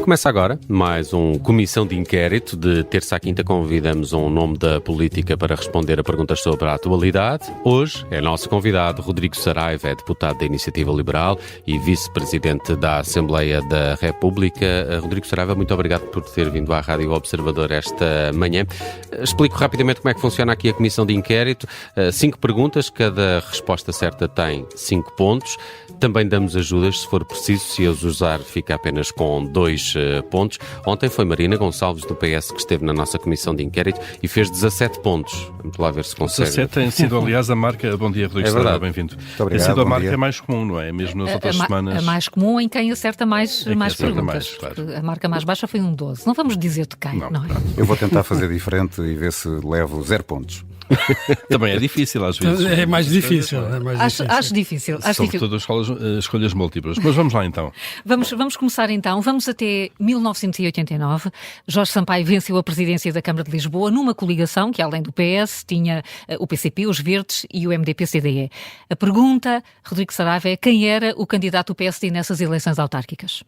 Começa agora mais Comissão de Inquérito. De terça à quinta convidamos um nome da política para responder a perguntas sobre a atualidade. Hoje é nosso convidado Rodrigo Saraiva, é deputado da Iniciativa Liberal e vice-presidente da Assembleia da República. Rodrigo Saraiva, muito obrigado por ter vindo à Rádio Observador esta manhã. Explico rapidamente como é que funciona aqui a Comissão de Inquérito. 5 perguntas, cada resposta certa tem 5 pontos. Também damos ajudas, se for preciso. Se as usar, fica apenas com 2 pontos. Ontem foi Marina Gonçalves, do PS, que esteve na nossa Comissão de Inquérito e fez 17 pontos. Vamos lá ver se consegue. 17 tem sido, aliás, a marca... Bom dia, Rodrigo Saraiva, bem-vindo. Muito obrigado, tem sido a marca mais comum, não é? Mesmo nas outras semanas... A mais comum em quem acerta mais perguntas. Mais, claro. A marca mais baixa foi 12. Não vamos dizer de quem, não é? Eu vou tentar fazer diferente e ver se levo 0 pontos. Também é difícil, às vezes. É mais difícil. Acho difícil. Sobretudo escolhas múltiplas. Mas vamos lá, então. Vamos começar, então. Vamos até 1989. Jorge Sampaio venceu a presidência da Câmara de Lisboa numa coligação que, além do PS, tinha o PCP, os Verdes e o MDP-CDE. A pergunta, Rodrigo Saraiva, é quem era o candidato do PSD nessas eleições autárquicas?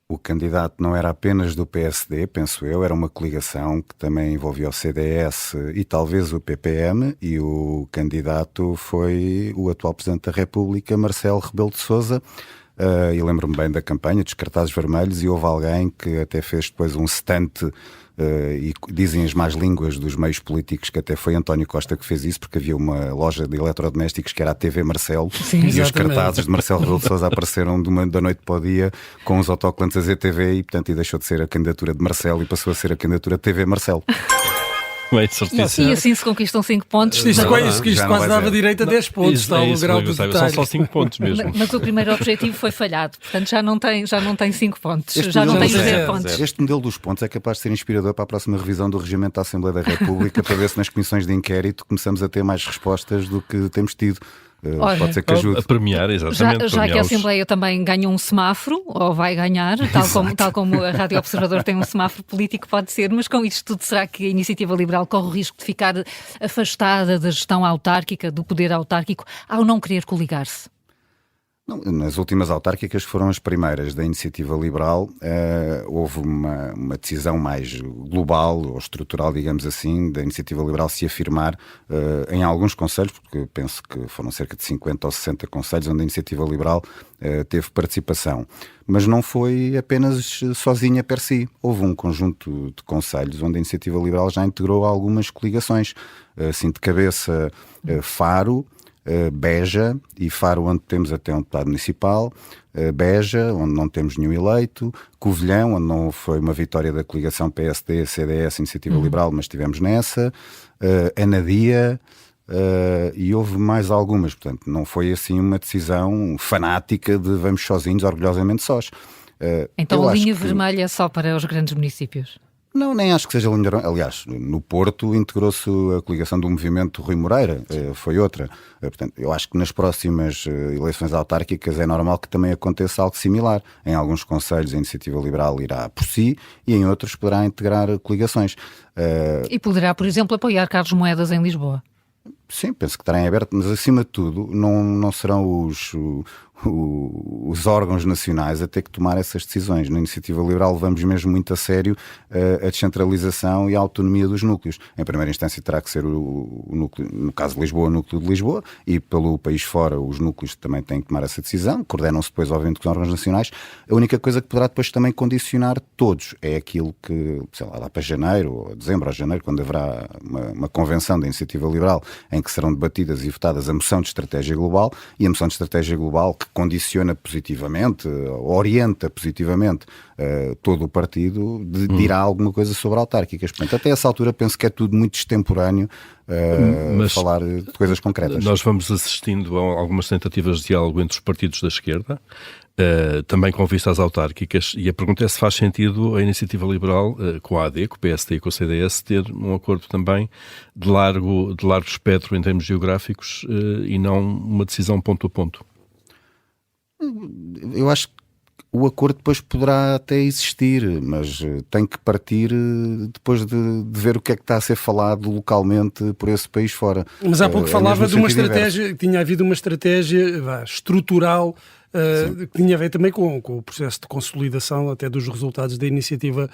O candidato não era apenas do PSD, penso eu, era uma coligação que também envolvia o CDS e talvez o PPM, e o candidato foi o atual Presidente da República, Marcelo Rebelo de Sousa. E lembro-me bem da campanha dos cartazes vermelhos, e houve alguém que até fez depois um stunt, e dizem as más línguas dos meios políticos que até foi António Costa que fez isso, porque havia uma loja de eletrodomésticos que era a TV Marcelo. Sim, e exatamente. Os cartazes de Marcelo Rebelo de Sousa apareceram da noite para o dia com os autocolantes a ZTV e, portanto, deixou de ser a candidatura de Marcelo e passou a ser a candidatura TV Marcelo. Bem, certíssimo. E assim se conquistam 5 pontos. Isto quase dava direito a 10 pontos. Está o grau de detalhe. São só 5 pontos mesmo. Mas o primeiro objetivo foi falhado. Portanto, já não tem 5 pontos. Este Já não tem modelo- 0 pontos. Este modelo dos pontos é capaz de ser inspirador para a próxima revisão do Regimento da Assembleia da República, para ver se nas comissões de inquérito começamos a ter mais respostas do que temos tido. Olha, Pode ser que ajude. A premiar, exatamente. Já que a Assembleia também ganhou um semáforo, ou vai ganhar, tal como a Rádio Observador tem um semáforo político, pode ser, mas com isto tudo, será que a Iniciativa Liberal corre o risco de ficar afastada da gestão autárquica, do poder autárquico, ao não querer coligar-se? Não, nas últimas autárquicas, que foram as primeiras da Iniciativa Liberal, houve uma decisão mais global ou estrutural, digamos assim, da Iniciativa Liberal se afirmar em alguns conselhos, porque penso que foram cerca de 50 ou 60 conselhos onde a Iniciativa Liberal teve participação. Mas não foi apenas sozinha per si. Houve um conjunto de conselhos onde a Iniciativa Liberal já integrou algumas coligações. Assim de cabeça, Faro, Beja, e Faro, onde temos até um deputado municipal, Beja, onde não temos nenhum eleito, Covilhã, onde não foi uma vitória da coligação PSD, CDS, Iniciativa Liberal, mas estivemos nessa, Anadia, e houve mais algumas. Portanto, não foi assim uma decisão fanática de vamos sozinhos, orgulhosamente sós. Então a linha vermelha é só para os grandes municípios? Não, nem acho que seja a linha vermelha. Aliás, no Porto integrou-se a coligação do movimento Rui Moreira, foi outra. Portanto, eu acho que nas próximas eleições autárquicas é normal que também aconteça algo similar. Em alguns concelhos a Iniciativa Liberal irá por si e em outros poderá integrar coligações. E poderá, por exemplo, apoiar Carlos Moedas em Lisboa? Sim, penso que estará em aberto, mas acima de tudo não serão os órgãos nacionais a ter que tomar essas decisões. Na Iniciativa Liberal levamos mesmo muito a sério a descentralização e a autonomia dos núcleos. Em primeira instância terá que ser o núcleo, no caso de Lisboa, o núcleo de Lisboa, e pelo país fora os núcleos também têm que tomar essa decisão, coordenam-se depois obviamente com os órgãos nacionais. A única coisa que poderá depois também condicionar todos é aquilo que, sei lá para janeiro, ou dezembro ou janeiro, quando haverá uma convenção da Iniciativa Liberal em que serão debatidas e votadas a moção de estratégia global, e a moção de estratégia global que condiciona positivamente, orienta positivamente todo o partido, dirá alguma coisa sobre autárquicas. Portanto, até essa altura penso que é tudo muito extemporâneo falar de coisas concretas. Nós vamos assistindo a algumas tentativas de diálogo entre os partidos da esquerda, também com vista às autárquicas, e a pergunta é se faz sentido a Iniciativa Liberal, com a AD, com o PSD e com o CDS, ter um acordo também de largo espectro em termos geográficos e não uma decisão ponto a ponto. Eu acho que o acordo depois poderá até existir, mas tem que partir depois de ver o que é que está a ser falado localmente por esse país fora. Mas há pouco falava de uma estratégia, tinha havido uma estratégia estrutural que tinha a ver também com o processo de consolidação até dos resultados da iniciativa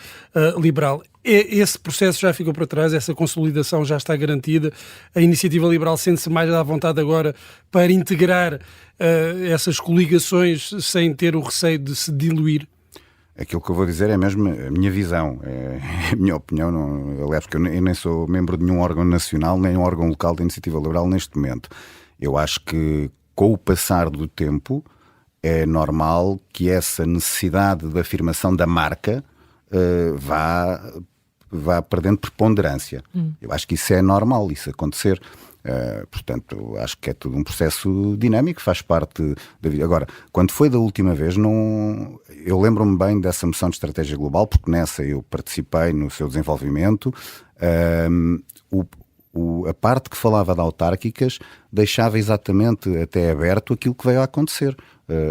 liberal. Esse processo já ficou para trás, essa consolidação já está garantida, a iniciativa liberal sente-se mais à vontade agora para integrar essas coligações sem ter o receio de se diluir? Aquilo que eu vou dizer é mesmo a minha visão, é a minha opinião. Aliás, porque eu nem sou membro de nenhum órgão nacional, nem um órgão local da Iniciativa Liberal neste momento. Eu acho que com o passar do tempo é normal que essa necessidade de afirmação da marca vá perdendo preponderância. Eu acho que isso é normal, isso acontecer. Portanto, acho que é tudo um processo dinâmico, faz parte da vida. Agora, quando foi da última vez, eu lembro-me bem dessa moção de estratégia global, porque nessa eu participei no seu desenvolvimento. A parte que falava de autárquicas deixava exatamente até aberto aquilo que veio a acontecer.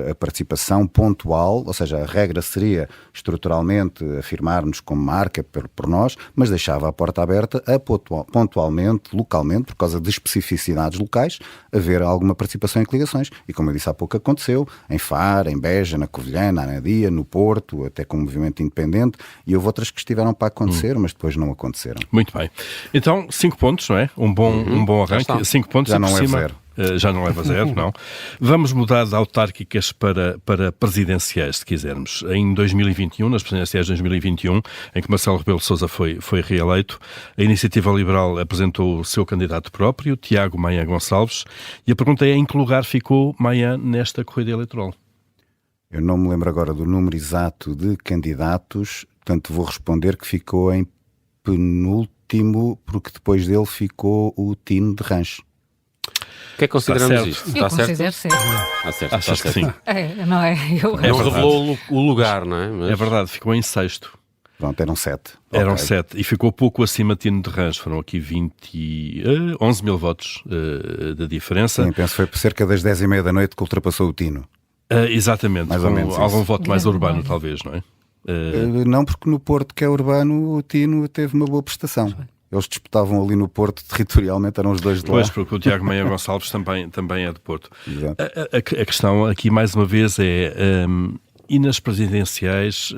A participação pontual, ou seja, a regra seria estruturalmente afirmar-nos como marca por nós, mas deixava a porta aberta a pontualmente, localmente, por causa de especificidades locais, haver alguma participação em coligações. E como eu disse há pouco, aconteceu em Faro, em Beja, na Covilhã, na Anadia, no Porto, até com o movimento independente, e houve outras que estiveram para acontecer, mas depois não aconteceram. Muito bem. Então, 5 pontos, não é? Um bom arranque. 5 pontos já e não por leva cima... zero. Já não leva zero, não. Vamos mudar de autárquicas para presidenciais, se quisermos. Em 2021, nas presidenciais de 2021, em que Marcelo Rebelo de Sousa foi reeleito, a Iniciativa Liberal apresentou o seu candidato próprio, Tiago Maia Gonçalves, e a pergunta é em que lugar ficou Maia nesta corrida eleitoral? Eu não me lembro agora do número exato de candidatos, portanto vou responder que ficou em penúltimo, porque depois dele ficou o Tino de Rancho. O que é que consideramos isto? Eu considero certo. Está certo. Achas que sim? Não é? Não revelou o lugar, não é? Mas... É verdade, ficou em 6º. Pronto, eram 7. Eram Okay. 7 e ficou pouco acima de Tino de Rancho. Foram aqui 11 mil votos de diferença. Sim, penso que foi por cerca das 10h30 da noite que ultrapassou o Tino. Exatamente, Mais ou menos algum isso. voto mais urbano, talvez, não é? Não, porque no Porto, que é urbano, o Tino teve uma boa prestação. Eles disputavam ali no Porto, territorialmente, eram os dois de lá. Pois, porque o Tiago Maia Gonçalves também é de Porto. Exato. A questão aqui, mais uma vez, é... e nas presidenciais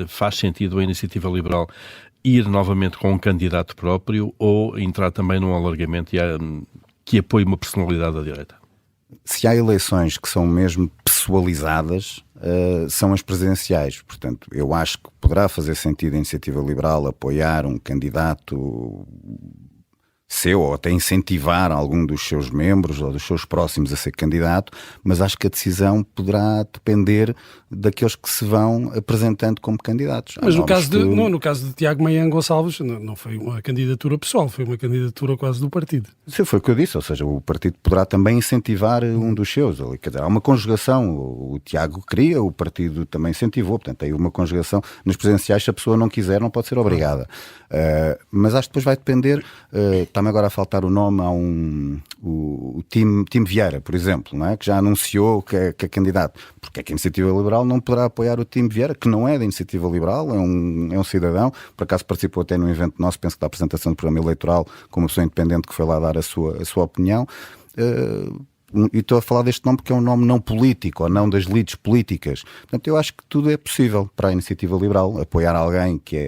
faz sentido a Iniciativa Liberal ir novamente com um candidato próprio ou entrar também num alargamento que apoie uma personalidade da direita? Se há eleições que são mesmo pessoalizadas, são as presidenciais. Portanto, eu acho que poderá fazer sentido a Iniciativa Liberal apoiar um candidato seu, ou até incentivar algum dos seus membros ou dos seus próximos a ser candidato, mas acho que a decisão poderá depender daqueles que se vão apresentando como candidatos. Mas no caso de Tiago Maia Gonçalves, não foi uma candidatura pessoal, foi uma candidatura quase do partido. Isso foi o que eu disse, ou seja, o partido poderá também incentivar um dos seus. Quer dizer, há uma conjugação, o Tiago queria, o partido também incentivou, portanto, aí uma conjugação. Nas presidenciais, se a pessoa não quiser, não pode ser obrigada. Mas acho que depois vai depender, está-me agora a faltar o nome, há o Tim Vieira, por exemplo, não é? Que já anunciou que é candidato. Porque é que a Iniciativa Liberal não poderá apoiar o Tim Vieira, que não é da Iniciativa Liberal, é um cidadão, por acaso participou até num evento nosso, penso que da apresentação do programa eleitoral, como uma pessoa independente que foi lá dar a sua opinião. E estou a falar deste nome porque é um nome não político, ou não das elites políticas. Portanto, eu acho que tudo é possível para a Iniciativa Liberal. Apoiar alguém que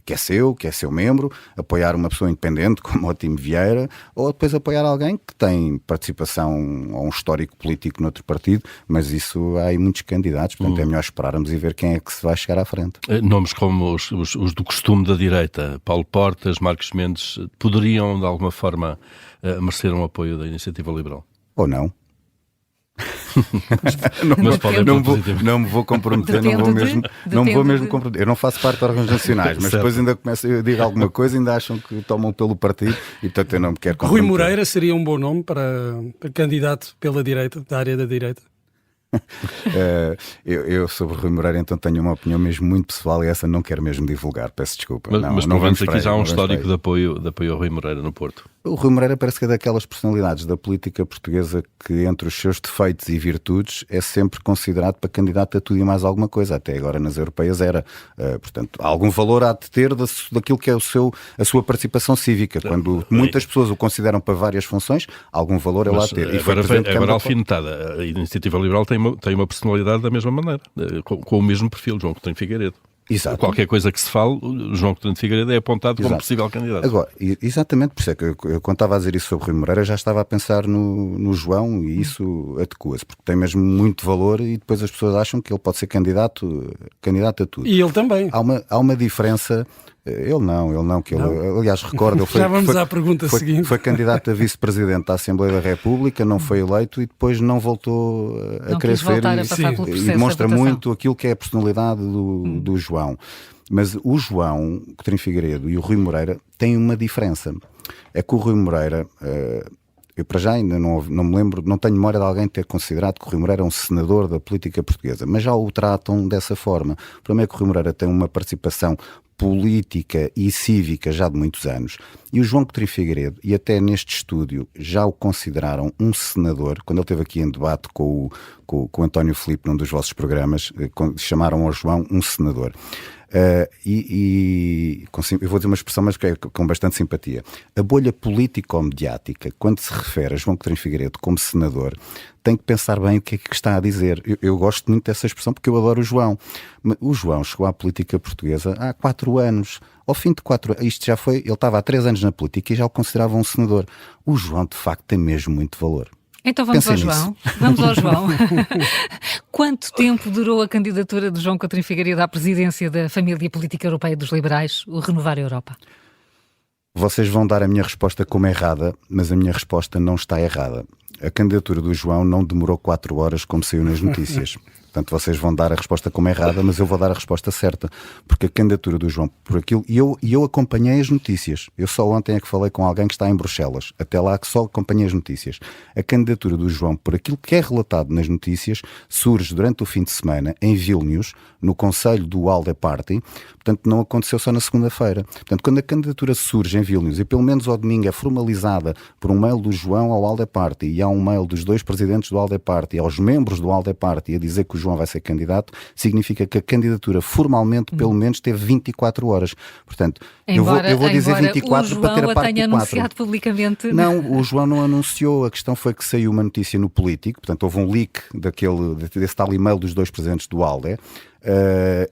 é seu membro, apoiar uma pessoa independente, como o Tim Vieira, ou depois apoiar alguém que tem participação ou um histórico político noutro partido, mas isso há aí muitos candidatos, portanto é melhor esperarmos e ver quem é que se vai chegar à frente. Nomes como os do costume da direita, Paulo Portas, Marcos Mendes, poderiam de alguma forma merecer um apoio da Iniciativa Liberal? Ou não? Não me vou comprometer, não vou mesmo comprometer. Eu não faço parte de órgãos nacionais, mas depois ainda eu digo alguma coisa, ainda acham que tomam pelo partido e portanto eu não me quero comprometer. Rui Moreira seria um bom nome para candidato pela direita, da área da direita? Eu sobre Rui Moreira então tenho uma opinião mesmo muito pessoal e essa não quero mesmo divulgar, peço desculpa. Mas não vamos aqui já há um histórico de apoio a Rui Moreira no Porto. O Rui Moreira parece que é daquelas personalidades da política portuguesa que, entre os seus defeitos e virtudes, é sempre considerado para candidato a tudo e mais alguma coisa. Até agora nas europeias era. Portanto, algum valor há de ter daquilo que é a sua participação cívica. Quando muitas pessoas o consideram para várias funções, algum valor é lá a ter. E agora alfinetada. A Iniciativa Liberal tem uma personalidade da mesma maneira, com o mesmo perfil, João Coutinho Figueiredo. Exato. Qualquer coisa que se fale, João Coutinho Figueiredo é apontado como possível candidato. Agora, exatamente, por isso é que eu quando estava a dizer isso sobre Rui Moreira, já estava a pensar no João, e isso adequa-se, porque tem mesmo muito valor e depois as pessoas acham que ele pode ser candidato a tudo. E ele também. Há uma diferença. Ele não, que ele, aliás, recordo, ele foi, já vamos à pergunta seguinte. Foi candidato a vice-presidente da Assembleia da República, não foi eleito e depois não voltou a querer ser, e demonstra muito aquilo que é a personalidade do João. Mas o João Coutinho Figueiredo e o Rui Moreira têm uma diferença. É que o Rui Moreira, eu para já ainda não me lembro, não tenho memória de alguém ter considerado que o Rui Moreira é um senador da política portuguesa, mas já o tratam dessa forma. O problema é que o Rui Moreira tem uma participação política e cívica já de muitos anos, e o João Coutinho Figueiredo, e até neste estúdio já o consideraram um senador. Quando ele esteve aqui em debate com o António Filipe num dos vossos programas, chamaram ao João um senador. Eu vou dizer uma expressão, mas que é com bastante simpatia. A bolha político-mediática, quando se refere a João Coutinho Figueiredo como senador, tem que pensar bem o que é que está a dizer. Eu gosto muito dessa expressão porque eu adoro o João. O João chegou à política portuguesa há 4 anos. Ao fim de 4 anos, isto já foi, ele estava há 3 anos na política e já o considerava um senador. O João, de facto, tem mesmo muito valor. Então vamos ao João. Vamos ao João. Quanto tempo durou a candidatura de João Coutinho Figueiredo à presidência da família política europeia dos liberais, o Renovar a Europa? Vocês vão dar a minha resposta como errada, mas a minha resposta não está errada. A candidatura do João não demorou 4 horas, como saiu nas notícias. Portanto, vocês vão dar a resposta como errada, mas eu vou dar a resposta certa. Porque a candidatura do João, por aquilo... E eu acompanhei as notícias. Eu só ontem é que falei com alguém que está em Bruxelas. Até lá que só acompanhei as notícias. A candidatura do João, por aquilo que é relatado nas notícias, surge durante o fim de semana em Vilnius, no Conselho do ALDE Party. Portanto, não aconteceu só na segunda-feira. Portanto, quando a candidatura surge em Vilnius, e pelo menos ao domingo é formalizada por um mail do João ao ALDE Party, e há um mail dos 2 presidentes do ALDE Party aos membros do ALDE Party a dizer que o João vai ser candidato, significa que a candidatura formalmente pelo menos teve 24 horas. Portanto, eu vou dizer 24 para ter a parte tenha do 4. anunciado publicamente. Não, o João não anunciou. A questão foi que saiu uma notícia no Político, portanto houve um leak desse tal e-mail dos 2 presidentes do ALDE.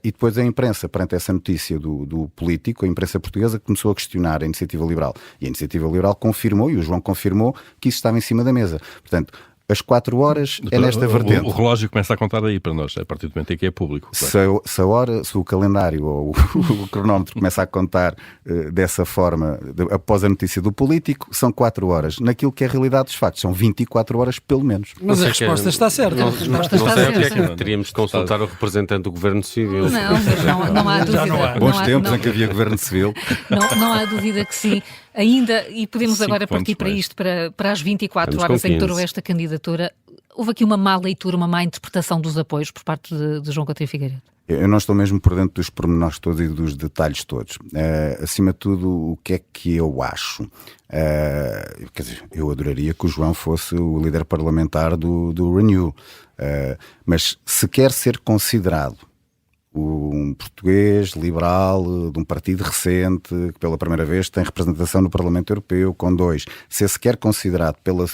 E depois a imprensa, perante essa notícia do Político, a imprensa portuguesa começou a questionar a Iniciativa Liberal. E a Iniciativa Liberal confirmou, e o João confirmou, que isso estava em cima da mesa. Portanto, as 4 horas é nesta vertente. O relógio começa a contar aí para nós, a partir do momento em que é público. Claro. Se o calendário ou o cronómetro começa a contar dessa forma, após a notícia do Político, são 4 horas. Naquilo que é a realidade dos factos, são 24 horas pelo menos. Mas a resposta está certa. Não sei o que é que teríamos de consultar o representante do Governo Civil. Não há dúvida. Bons tempos em que havia Governo Civil. Não há dúvida que sim. Ainda, e podemos agora partir para isto, para as 24 horas em que durou esta candidatura, houve aqui uma má leitura, uma má interpretação dos apoios por parte de João Coutinho Figueiredo? Eu não estou mesmo por dentro dos pormenores todos e dos detalhes todos. Acima de tudo, o que é que eu acho? Quer dizer, eu adoraria que o João fosse o líder parlamentar do Renew, mas se quer ser considerado um português liberal de um partido recente que pela primeira vez tem representação no Parlamento Europeu com 2, se é sequer considerado pela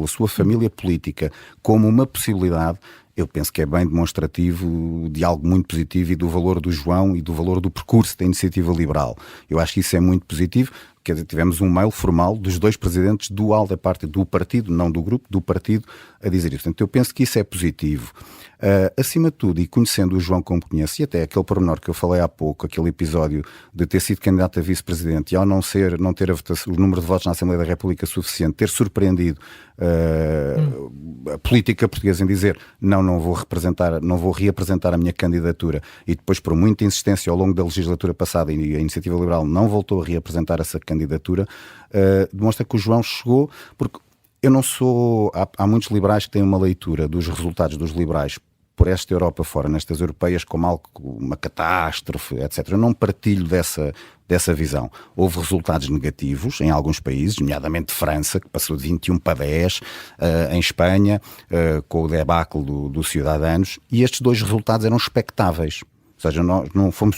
sua família política como uma possibilidade, eu penso que é bem demonstrativo de algo muito positivo e do valor do João e do valor do percurso da Iniciativa Liberal. Eu acho que isso é muito positivo. Quer dizer, tivemos um mail formal dos 2 presidentes do ALDE Party, do partido, não do grupo, do partido, a dizer isso. Portanto, eu penso que isso é positivo. Acima de tudo, e conhecendo o João como conheço, e até aquele pormenor que eu falei há pouco, aquele episódio de ter sido candidato a vice-presidente e ao não ter a votação, o número de votos na Assembleia da República suficiente, ter surpreendido a política portuguesa em dizer não vou reapresentar a minha candidatura, e depois por muita insistência ao longo da legislatura passada e a Iniciativa Liberal não voltou a reapresentar essa candidatura, demonstra que o João chegou, porque eu não sou... Há muitos liberais que têm uma leitura dos resultados dos liberais por esta Europa fora, nestas europeias, como algo, uma catástrofe, etc. Eu não partilho dessa visão. Houve resultados negativos em alguns países, nomeadamente França, que passou de 21 para 10, em Espanha, com o debacle do Ciudadanos, e estes dois resultados eram expectáveis. Ou seja,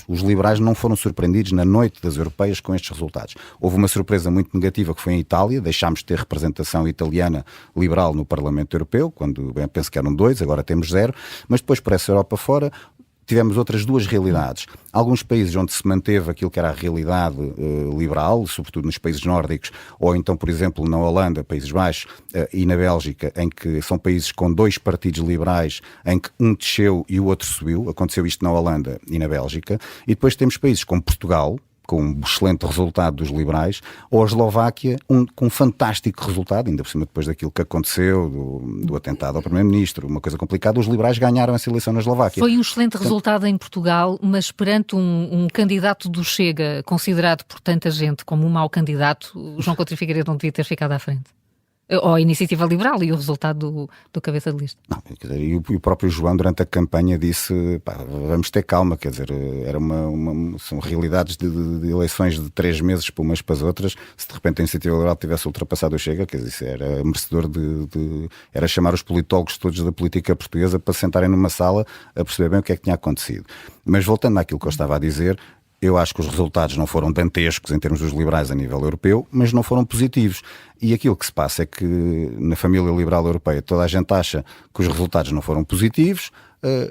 os liberais não foram surpreendidos na noite das europeias com estes resultados. Houve uma surpresa muito negativa que foi em Itália, deixámos de ter representação italiana liberal no Parlamento Europeu, quando penso que eram 2, agora temos 0, mas depois por essa Europa fora tivemos outras duas realidades. Alguns países onde se manteve aquilo que era a realidade liberal, sobretudo nos países nórdicos, ou então, por exemplo, na Holanda, Países Baixos, e na Bélgica, em que são países com 2 partidos liberais, em que um desceu e o outro subiu. Aconteceu isto na Holanda e na Bélgica. E depois temos países como Portugal, com um excelente resultado dos liberais, ou a Eslováquia, com um fantástico resultado, ainda por cima depois daquilo que aconteceu, do atentado ao Primeiro-Ministro, uma coisa complicada, os liberais ganharam essa eleição na Eslováquia. Foi um excelente resultado em Portugal, mas perante um candidato do Chega, considerado por tanta gente como um mau candidato, João Coutinho Figueiredo não devia ter ficado à frente. Ou a Iniciativa Liberal e o resultado do cabeça de lista. Não, quer dizer, e o próprio João durante a campanha disse, vamos ter calma, quer dizer, são realidades de eleições de 3 meses para umas para as outras. Se de repente a Iniciativa Liberal tivesse ultrapassado o Chega, quer dizer, isso era merecedor era chamar os politólogos todos da política portuguesa para sentarem numa sala a perceber bem o que é que tinha acontecido. Mas voltando àquilo que eu estava a dizer, eu acho que os resultados não foram dantescos em termos dos liberais a nível europeu, mas não foram positivos. E aquilo que se passa é que na família liberal europeia toda a gente acha que os resultados não foram positivos,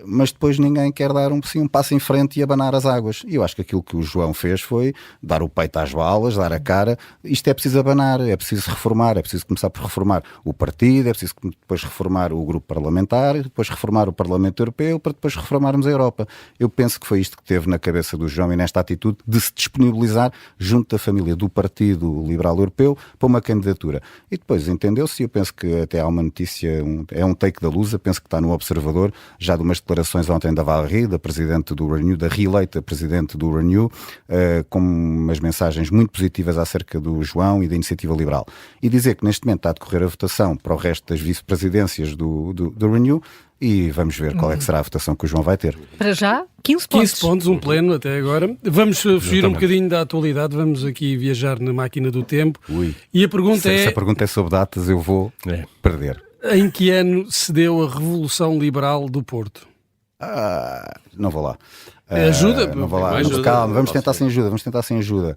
mas depois ninguém quer dar um passo em frente e abanar as águas. E eu acho que aquilo que o João fez foi dar o peito às balas, dar a cara. Isto é preciso abanar, é preciso reformar, é preciso começar por reformar o partido, é preciso depois reformar o grupo parlamentar, depois reformar o Parlamento Europeu, para depois reformarmos a Europa. Eu penso que foi isto que teve na cabeça do João e nesta atitude de se disponibilizar junto da família do Partido Liberal Europeu para uma candidatura. E depois entendeu-se, e eu penso que até há uma notícia, é um take da Lusa, penso que está no Observador, já de umas declarações ontem da Valérie, da presidente do Renew, da reeleita presidente do Renew, com umas mensagens muito positivas acerca do João e da Iniciativa Liberal. E dizer que neste momento está a decorrer a votação para o resto das vice-presidências do Renew, e vamos ver qual é que será a votação que o João vai ter. Para já, 15 pontos. 15 pontos, um pleno até agora. Vamos fugir um bocadinho da atualidade, vamos aqui viajar na máquina do tempo. E a pergunta se a pergunta é sobre datas, eu vou perder. Em que ano se deu a Revolução Liberal do Porto? Não vou lá. Ajuda? Não vou lá. Calma, vamos tentar sem ajuda. Não vamos tentar sem ajuda.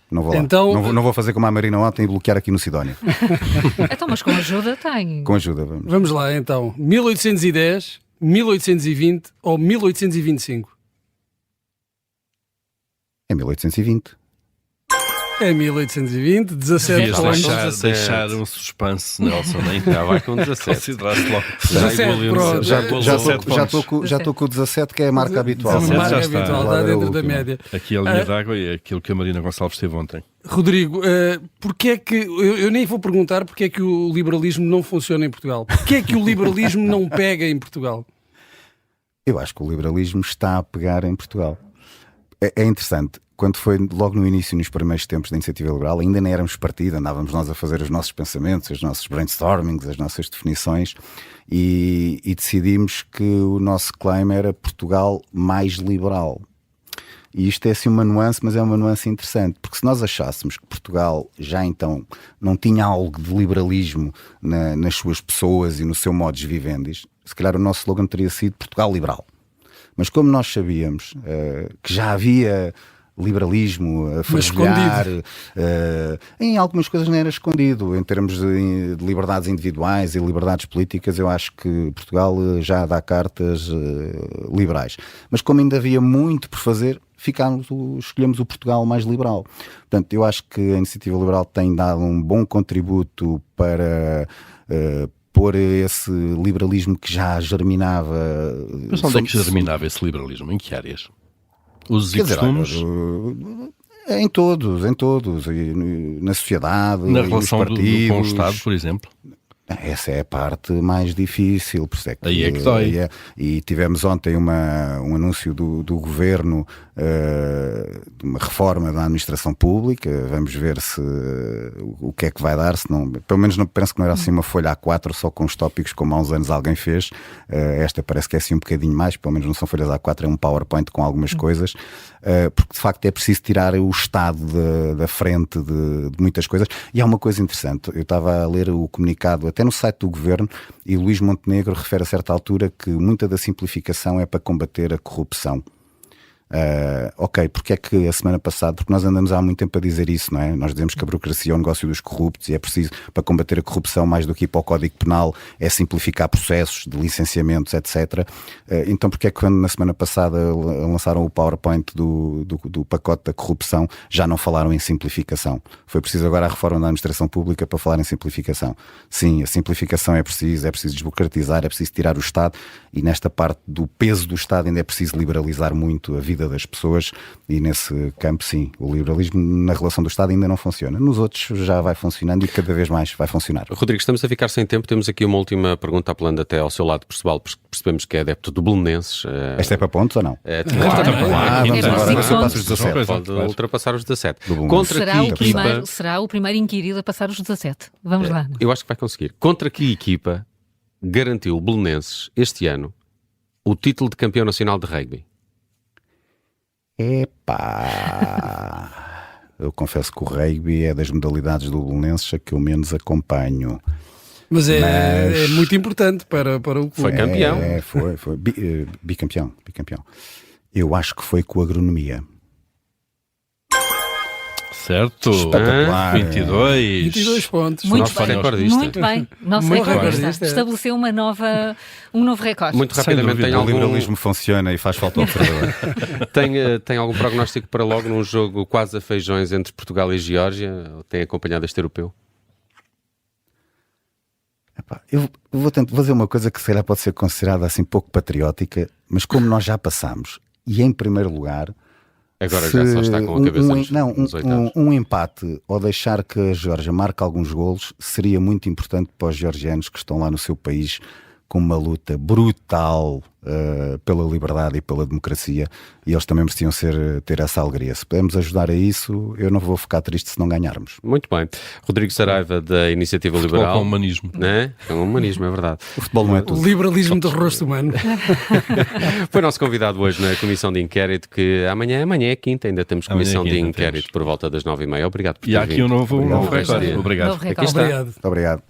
Não vou lá. Então... Não vou fazer como a Marina ontem e bloquear aqui no Sidónia. Então, mas com ajuda tem. Com ajuda, vamos. Vamos lá, então. 1810, 1820 ou 1825? É 1820. É 1820, 17 pontos. Deixar um suspense, Nelson, nem vai com 17. Consideraste logo. 17, pronto. Já estou com o 17, que é a marca habitual. A marca habitual, está dentro da média. Aqui a linha d'água é aquilo que a Marina Gonçalves teve ontem. Rodrigo, porque é que, eu nem vou perguntar porque é que o liberalismo não funciona em Portugal. Porque é que o liberalismo não pega em Portugal? Eu acho que o liberalismo está a pegar em Portugal. É interessante. Quando foi logo no início, nos primeiros tempos da Iniciativa Liberal, ainda nem éramos partido, andávamos nós a fazer os nossos pensamentos, os nossos brainstormings, as nossas definições, e decidimos que o nosso claim era Portugal mais liberal. E isto é assim uma nuance, mas é uma nuance interessante, porque se nós achássemos que Portugal já então não tinha algo de liberalismo nas suas pessoas e no seu modus vivendi, se calhar o nosso slogan teria sido Portugal liberal. Mas como nós sabíamos que já havia liberalismo a fervilhar, em algumas coisas não era escondido, em termos de liberdades individuais e liberdades políticas, eu acho que Portugal já dá cartas liberais. Mas como ainda havia muito por fazer, escolhemos o Portugal mais liberal. Portanto, eu acho que a Iniciativa Liberal tem dado um bom contributo para pôr esse liberalismo que já germinava. Mas onde é que germinava esse liberalismo? Em que áreas? Usos e costumes? Em todos, na sociedade, na relação nos partidos, com o Estado, por exemplo. Essa é a parte mais difícil, por isso é que, aí é que dói. E tivemos ontem um anúncio do Governo de uma reforma da administração pública. Vamos ver se o que é que vai dar, se não, pelo menos não, penso que não era assim uma folha A4 só com os tópicos como há uns anos alguém fez. Esta parece que é assim um bocadinho mais, pelo menos não são folhas A4, é um PowerPoint com algumas coisas, porque de facto é preciso tirar o Estado da frente de muitas coisas. E há uma coisa interessante, eu estava a ler o comunicado até no site do Governo, e Luís Montenegro refere a certa altura que muita da simplificação é para combater a corrupção. Ok, porque é que a semana passada, porque nós andamos há muito tempo a dizer isso, não é? Nós dizemos que a burocracia é um negócio dos corruptos e é preciso, para combater a corrupção, mais do que ir para o Código Penal, é simplificar processos de licenciamentos, etc. Então porque é que quando na semana passada lançaram o PowerPoint do pacote da corrupção, já não falaram em simplificação? Foi preciso agora a reforma da administração pública para falar em simplificação. Sim, a simplificação é preciso desburocratizar, é preciso tirar o Estado, e nesta parte do peso do Estado ainda é preciso liberalizar muito a vida das pessoas, e nesse campo sim, o liberalismo na relação do Estado ainda não funciona. Nos outros já vai funcionando e cada vez mais vai funcionar. Rodrigo, estamos a ficar sem tempo, temos aqui uma última pergunta, apelando até ao seu lado pessoal, percebemos que é adepto do Belenenses. Esta é para pontos ou não? Pode ultrapassar os 17. Será o primeiro inquirido a passar os 17. Vamos lá. Eu acho que vai conseguir. Contra que equipa garantiu o Belenenses este ano o título de campeão nacional de rugby? Epá! Eu confesso que o rugby é das modalidades do Belenenses a que eu menos acompanho. Mas é muito importante para o clube. Foi campeão. Foi. Bicampeão. Eu acho que foi com agronomia. Certo. Espetacular. 22 pontos. Muito bem. Nosso recordista estabeleceu um novo recorde. Muito rapidamente, o liberalismo funciona e faz falta ao observador. Tem algum prognóstico para logo num jogo quase a feijões entre Portugal e Geórgia? Tem acompanhado este europeu? Epá, eu vou dizer uma coisa que se calhar pode ser considerada assim pouco patriótica, mas como nós já passamos, e em primeiro lugar... Agora já só está com a cabeça nos oitavos. Um empate ou deixar que a Geórgia marque alguns golos seria muito importante para os georgianos que estão lá no seu país com uma luta brutal pela liberdade e pela democracia, e eles também mereciam ter essa alegria. Se pudermos ajudar a isso, eu não vou ficar triste se não ganharmos. Muito bem. Rodrigo Saraiva, da Iniciativa Liberal. Com humanismo. Né? Com humanismo, é verdade. O futebol não é tudo. O liberalismo do rosto humano. Foi nosso convidado hoje na Comissão de Inquérito, que amanhã é quinta, ainda temos Comissão de Inquérito por volta das 9h30. Obrigado por ter vindo. E há aqui um novo recorde. Obrigado. Aqui está. Obrigado.